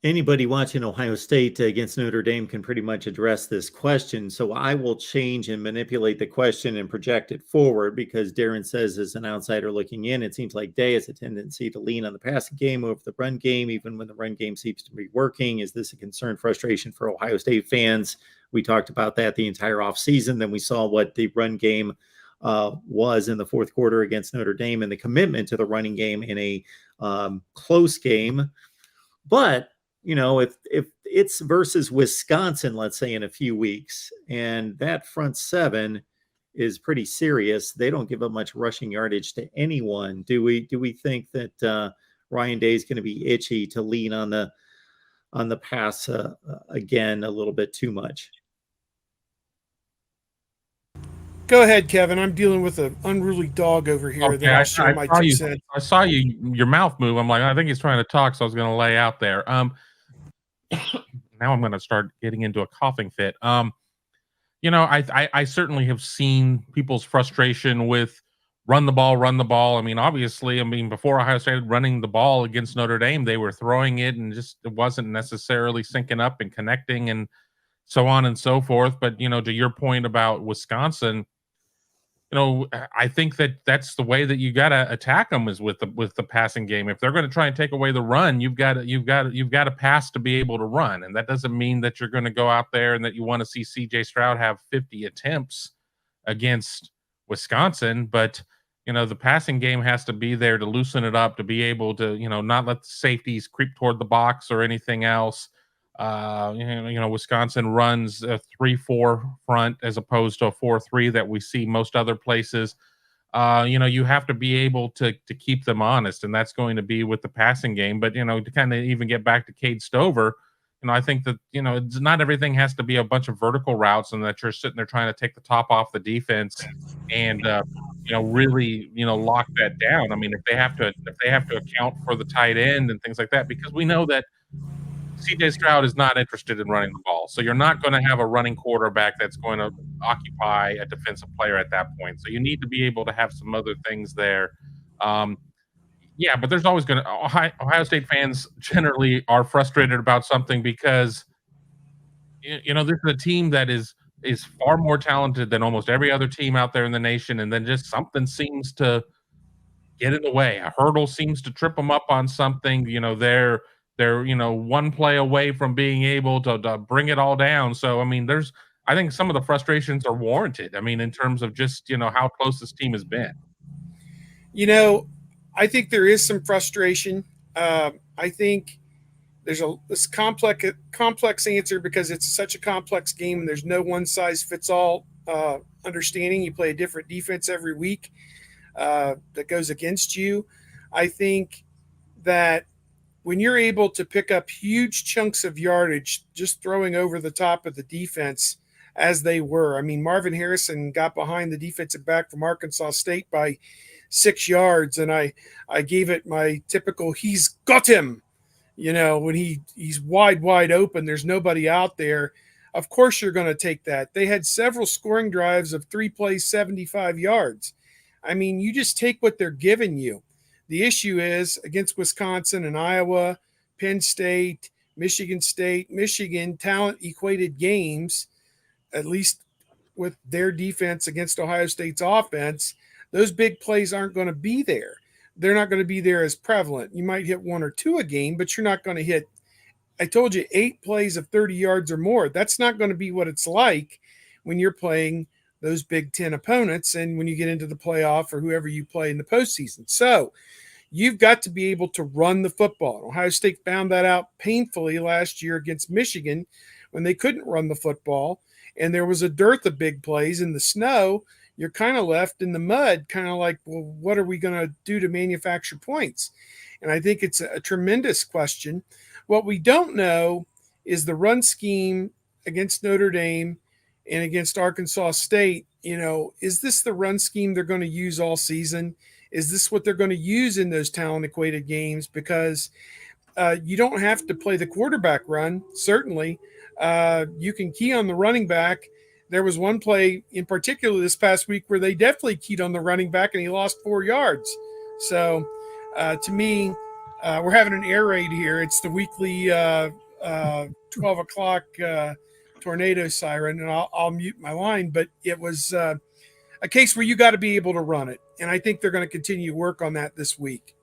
anybody watching Ohio State against Notre Dame can pretty much address this question. So I will change and manipulate the question and project it forward because Darren says, as an outsider looking in, it seems like Day has a tendency to lean on the passing game over the run game, even when the run game seems to be working. Is this a concern, frustration for Ohio State fans? We talked about that the entire offseason. Then we saw what the run game was in the fourth quarter against Notre Dame and the commitment to the running game in a close game. But if it's versus Wisconsin, let's say in a few weeks, and that front seven is pretty serious, they don't give up much rushing yardage to anyone. Do we think that Ryan Day is going to be itchy to lean on the pass again a little bit too much? Go ahead, Kevin. I'm dealing with an unruly dog over here. Okay, Then I'll share my 2 cents. I saw your mouth move. I'm like, I think he's trying to talk, so I was going to lay out there. Now I'm going to start getting into a coughing fit. I certainly have seen people's frustration with run the ball. I mean, obviously, before Ohio State running the ball against Notre Dame, they were throwing it and just it wasn't necessarily syncing up and connecting and so on and so forth. But, to your point about Wisconsin, I think that's the way that you got to attack them is with the passing game. If they're going to try and take away the run, you've got to pass to be able to run, and that doesn't mean that you're going to go out there and that you want to see C.J. Stroud have 50 attempts against Wisconsin. But the passing game has to be there to loosen it up, to be able to not let the safeties creep toward the box or anything else. Wisconsin runs a 3-4 front as opposed to a 4-3 that we see most other places. You have to be able to keep them honest, and that's going to be with the passing game. But, to kind of even get back to Cade Stover, I think that, not everything has to be a bunch of vertical routes and that you're sitting there trying to take the top off the defense and, really, lock that down. I mean, if they have to account for the tight end and things like that, because we know that C.J. Stroud is not interested in running the ball. So you're not going to have a running quarterback that's going to occupy a defensive player at that point. So you need to be able to have some other things there. But there's always going to Ohio State fans generally are frustrated about something because, this is a team that is far more talented than almost every other team out there in the nation. And then just something seems to get in the way. A hurdle seems to trip them up on something. They're one play away from being able to bring it all down. So, I think some of the frustrations are warranted. In terms of just, how close this team has been. I think there is some frustration. I think there's this complex answer because it's such a complex game and there's no one size fits all understanding. You play a different defense every week that goes against you. I think that when you're able to pick up huge chunks of yardage just throwing over the top of the defense as they were. Marvin Harrison got behind the defensive back from Arkansas State by 6 yards, and I gave it my typical he's got him. When he's wide open, there's nobody out there. Of course you're going to take that. They had several scoring drives of 3 plays, 75 yards. You just take what they're giving you. The issue is against Wisconsin and Iowa, Penn State, Michigan, talent equated games, at least with their defense against Ohio State's offense, those big plays aren't going to be there. They're not going to be there as prevalent. You might hit 1 or 2 a game, but you're not going to hit, I told you, 8 plays of 30 yards or more. That's not going to be what it's like when you're playing those Big Ten opponents and when you get into the playoff or whoever you play in the postseason. So you've got to be able to run the football. Ohio State found that out painfully last year against Michigan when they couldn't run the football and there was a dearth of big plays in the snow. You're kind of left in the mud, kind of like, well, what are we going to do to manufacture points? And I think it's a tremendous question. What we don't know is the run scheme against Notre Dame and against Arkansas State. Is this the run scheme they're going to use all season? Is this what they're going to use in those talent equated games? Because you don't have to play the quarterback run, certainly. You can key on the running back. There was one play in particular this past week where they definitely keyed on the running back and he lost 4 yards. So to me, We're having an air raid here. It's the weekly 12 o'clock tornado siren, and I'll mute my line. But it was a case where you got to be able to run it, and I think they're going to continue to work on that this week.